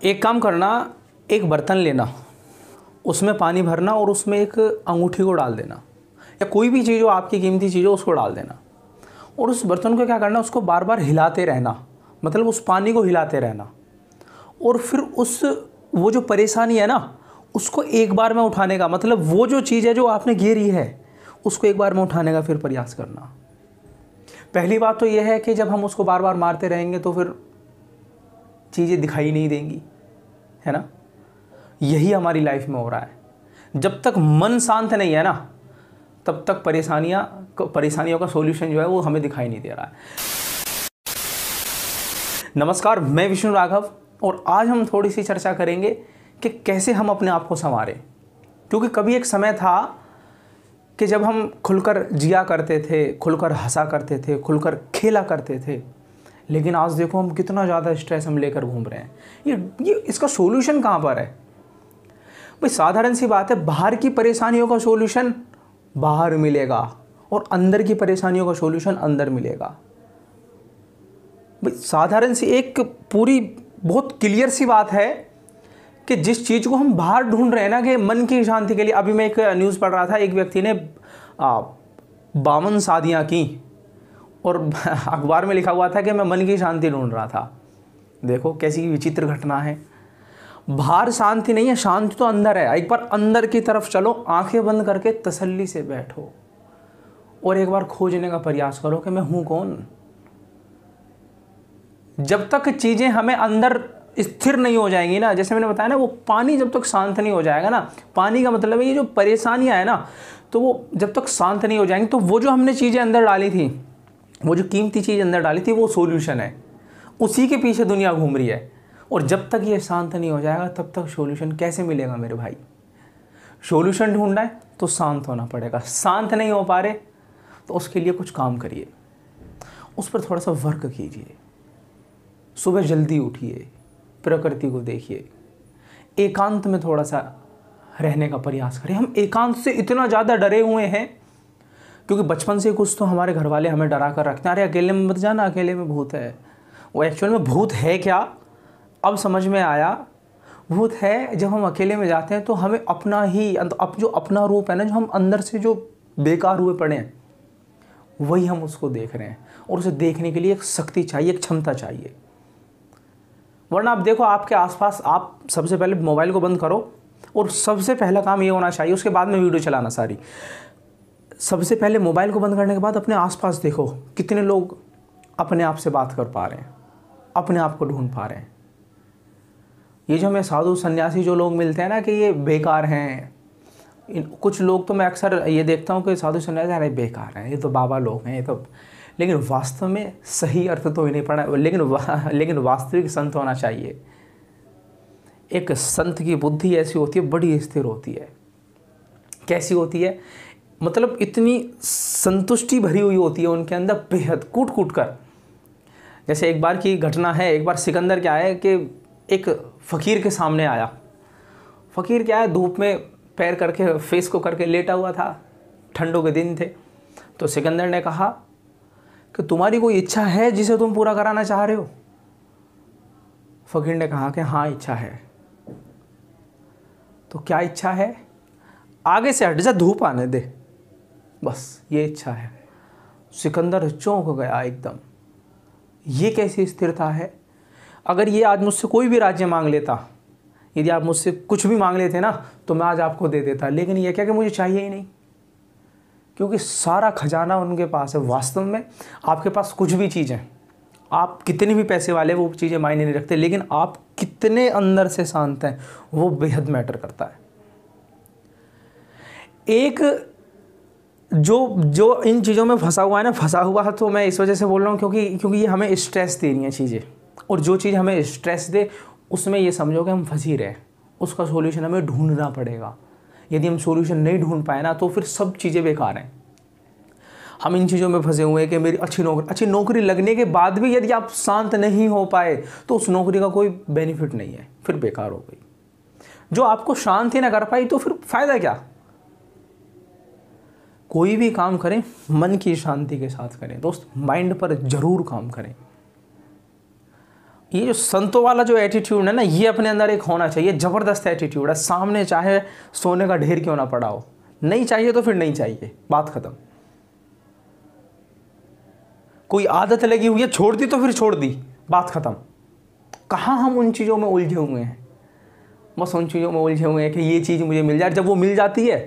एक काम करना, एक बर्तन लेना, उसमें पानी भरना और उसमें एक अंगूठी को डाल देना या कोई भी चीज़ हो, आपकी कीमती चीज़ हो, उसको डाल देना और उस बर्तन को क्या करना, उसको बार बार हिलाते रहना, मतलब उस पानी को हिलाते रहना और फिर वो जो परेशानी है ना, उसको एक बार में उठाने का, मतलब वो जो चीज़ है जो आपने घेरी है उसको एक बार में उठाने का फिर प्रयास करना। पहली बात तो यह है कि जब हम उसको बार बार मारते रहेंगे तो फिर चीज़ें दिखाई नहीं देंगी, है ना। यही हमारी लाइफ में हो रहा है। जब तक मन शांत नहीं है ना, तब तक परेशानियों का सॉल्यूशन जो है वो हमें दिखाई नहीं दे रहा है। नमस्कार, मैं विष्णु राघव और आज हम थोड़ी सी चर्चा करेंगे कि कैसे हम अपने आप को संवारें। क्योंकि कभी एक समय था कि जब हम खुलकर जिया करते थे, खुलकर हंसा करते थे, खुलकर खेला करते थे, लेकिन आज देखो हम कितना ज़्यादा स्ट्रेस हम लेकर घूम रहे हैं। ये इसका सॉल्यूशन कहाँ पर है भाई? साधारण सी बात है, बाहर की परेशानियों का सॉल्यूशन बाहर मिलेगा और अंदर की परेशानियों का सॉल्यूशन अंदर मिलेगा। भाई साधारण सी एक पूरी बहुत क्लियर सी बात है कि जिस चीज़ को हम बाहर ढूंढ रहे हैं ना, कि मन की शांति के लिए। अभी मैं एक न्यूज़ पढ़ रहा था, एक व्यक्ति ने 52 शादियाँ की और अखबार में लिखा हुआ था कि मैं मन की शांति ढूंढ रहा था। देखो कैसी विचित्र घटना है। बाहर शांति नहीं है, शांति तो अंदर है। एक बार अंदर की तरफ चलो, आंखें बंद करके तसल्ली से बैठो और एक बार खोजने का प्रयास करो कि मैं हूं कौन। जब तक चीज़ें हमें अंदर स्थिर नहीं हो जाएंगी ना, जैसे मैंने बताया ना, वो पानी जब तक शांत नहीं हो जाएगा ना, पानी का मतलब है ये जो परेशानियां है ना, तो वो जब तक शांत नहीं हो जाएंगी तो वो जो हमने चीज़ें अंदर डाली थी, वो जो कीमती चीज़ अंदर डाली थी, वो सॉल्यूशन है। उसी के पीछे दुनिया घूम रही है। और जब तक ये शांत नहीं हो जाएगा तब तक सॉल्यूशन कैसे मिलेगा मेरे भाई? सॉल्यूशन ढूंढना है तो शांत होना पड़ेगा। शांत नहीं हो पा रहे तो उसके लिए कुछ काम करिए, उस पर थोड़ा सा वर्क कीजिए। सुबह जल्दी उठिए, प्रकृति को देखिए, एकांत में थोड़ा सा रहने का प्रयास करें। हम एकांत से इतना ज़्यादा डरे हुए हैं क्योंकि बचपन से कुछ तो हमारे घर वाले हमें डरा कर रखते हैं। अरे अकेले में मत जाना, अकेले में भूत है। वो एक्चुअल में भूत है क्या, अब समझ में आया। भूत है जब हम अकेले में जाते हैं तो हमें अपना ही जो अपना रूप है ना, जो हम अंदर से जो बेकार हुए पड़े हैं, वही हम उसको देख रहे हैं। और उसे देखने के लिए एक शक्ति चाहिए, एक क्षमता चाहिए। वरना आप देखो आपके आसपास, आप सबसे पहले मोबाइल को बंद करो और सबसे पहला काम ये होना चाहिए, उसके बाद में वीडियो चलाना सारी। सबसे पहले मोबाइल को बंद करने के बाद अपने आसपास देखो कितने लोग अपने आप से बात कर पा रहे हैं, अपने आप को ढूंढ पा रहे हैं। ये जो हमें साधु सन्यासी जो लोग मिलते हैं ना कि ये बेकार हैं, कुछ लोग तो मैं अक्सर ये देखता हूँ कि साधु सन्यासी अरे बेकार हैं, ये तो बाबा लोग हैं, ये तो, लेकिन वास्तव में सही अर्थ तो ही नहीं पड़ा। लेकिन वास्तविक संत होना चाहिए। एक संत की बुद्धि ऐसी होती है, बड़ी स्थिर होती है। कैसी होती है? मतलब इतनी संतुष्टि भरी हुई होती है उनके अंदर, बेहद कूट कूट कर। जैसे एक बार की घटना है, एक बार सिकंदर क्या है कि एक फ़कीर के सामने आया। फ़कीर क्या है, धूप में पैर करके, फेस को करके लेटा हुआ था, ठंडों के दिन थे। तो सिकंदर ने कहा कि तुम्हारी कोई इच्छा है जिसे तुम पूरा कराना चाह रहे हो? फ़कीर ने कहा कि हाँ इच्छा है। तो क्या इच्छा है? आगे से हट जा, धूप आने दे, बस ये इच्छा है। सिकंदर चौंक गया एकदम। ये कैसी स्थिरता है? अगर ये आज मुझसे कोई भी राज्य मांग लेता, यदि आप मुझसे कुछ भी मांग लेते ना, तो मैं आज आपको दे देता। लेकिन ये क्या कि मुझे चाहिए ही नहीं, क्योंकि सारा खजाना उनके पास है। वास्तव में आपके पास कुछ भी चीज़ है, आप कितने भी पैसे वाले, वो चीज़ें मायने नहीं रखते, लेकिन आप कितने अंदर से शांत हैं वो बेहद मैटर करता है। एक जो इन चीज़ों में फंसा हुआ है ना, फंसा हुआ तो मैं इस वजह से बोल रहा हूँ क्योंकि ये हमें स्ट्रेस दे रही हैं चीज़ें, और जो चीज़ हमें स्ट्रेस दे उसमें ये समझो कि हम फंसी रहे। उसका सॉल्यूशन हमें ढूंढना पड़ेगा। यदि हम सॉल्यूशन नहीं ढूंढ पाए ना तो फिर सब चीज़ें बेकार हैं। हम इन चीज़ों में फंसे हुए हैं कि मेरी अच्छी नौकरी लगने के बाद भी यदि आप शांत नहीं हो पाए तो उस नौकरी का कोई बेनिफिट नहीं है, फिर बेकार हो गई। जो आपको शांत ही ना कर पाई तो फिर फ़ायदा क्या? कोई भी काम करें मन की शांति के साथ करें दोस्त। माइंड पर ज़रूर काम करें। ये जो संतों वाला जो एटीट्यूड है ना, ये अपने अंदर एक होना चाहिए। ज़बरदस्त एटीट्यूड है, सामने चाहे सोने का ढेर क्यों ना पड़ा हो, नहीं चाहिए तो फिर नहीं चाहिए, बात खत्म। कोई आदत लगी हुई है, छोड़ दी तो फिर छोड़ दी, बात खत्म। कहाँ हम उन चीज़ों में उलझे हुए हैं, बस उन चीज़ों में उलझे हुए हैं कि ये चीज़ मुझे मिल जाए। जब वो मिल जाती है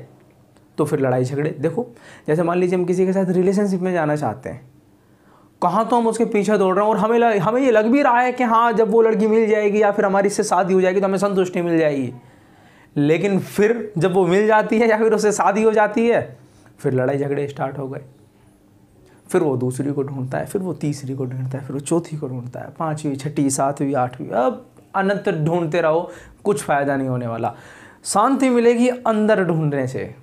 तो फिर लड़ाई झगड़े। देखो जैसे मान लीजिए हम किसी के साथ रिलेशनशिप में जाना चाहते हैं, कहाँ तो हम उसके पीछे दौड़ रहे हैं और हमें ये लग भी रहा है कि हाँ जब वो लड़की मिल जाएगी या फिर हमारी इससे शादी हो जाएगी तो हमें संतुष्टि मिल जाएगी। लेकिन फिर जब वो मिल जाती है या फिर उससे शादी हो जाती है, फिर लड़ाई झगड़े स्टार्ट हो गए। फिर वो दूसरी को ढूंढता है, फिर वो तीसरी को ढूंढता है, फिर वो चौथी को ढूंढता है, 5वीं 6ठी 7वीं 8वीं, अब अनंत ढूंढते रहो, कुछ फ़ायदा नहीं होने वाला। शांति मिलेगी अंदर ढूंढने से।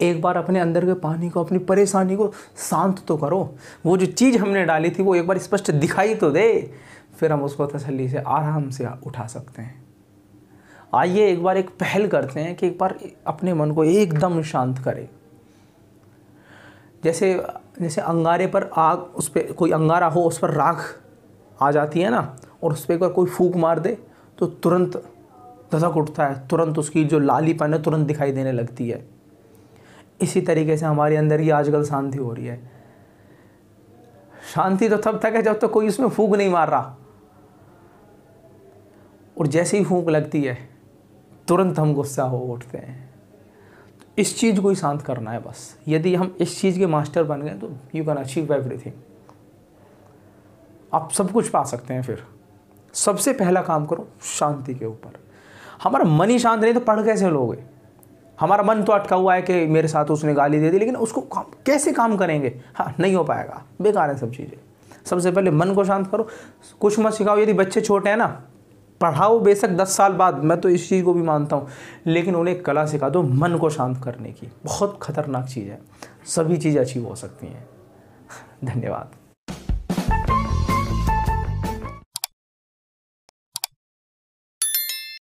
एक बार अपने अंदर के पानी को, अपनी परेशानी को शांत तो करो। वो जो चीज़ हमने डाली थी वो एक बार स्पष्ट दिखाई तो दे, फिर हम उसको तसल्ली से आराम से उठा सकते हैं। आइए एक बार एक पहल करते हैं कि एक बार अपने मन को एकदम शांत करें। जैसे अंगारे पर आग, उस पर कोई अंगारा हो, उस पर राख आ जाती है ना, और उस पर एक बार कोई फूंक मार दे तो तुरंत धधक उठता है, तुरंत उसकी जो लालीपन है तुरंत दिखाई देने लगती है। इसी तरीके से हमारे अंदर ही आजकल शांति हो रही है। शांति तो तब तक है जब तक कोई उसमें फूंक नहीं मार रहा, और जैसे ही फूंक लगती है तुरंत हम गुस्सा हो उठते हैं। इस चीज़ को ही शांत करना है बस। यदि हम इस चीज़ के मास्टर बन गए तो यू कैन अचीव एवरीथिंग। आप सब कुछ पा सकते हैं। फिर सबसे पहला काम करो शांति के ऊपर। हमारा मन ही शांत नहीं तो पढ़ कैसे लोगे? हमारा मन तो अटका हुआ है कि मेरे साथ उसने गाली दे दी, लेकिन उसको कैसे काम करेंगे? हाँ, नहीं हो पाएगा, बेकार है सब चीज़ें। सबसे पहले मन को शांत करो। कुछ मत सिखाओ। यदि बच्चे छोटे हैं ना, पढ़ाओ बेशक 10 साल बाद, मैं तो इस चीज़ को भी मानता हूँ, लेकिन उन्हें एक कला सिखा दो मन को शांत करने की। बहुत खतरनाक चीज़ है, सभी चीज़ें अचीव हो सकती हैं। धन्यवाद।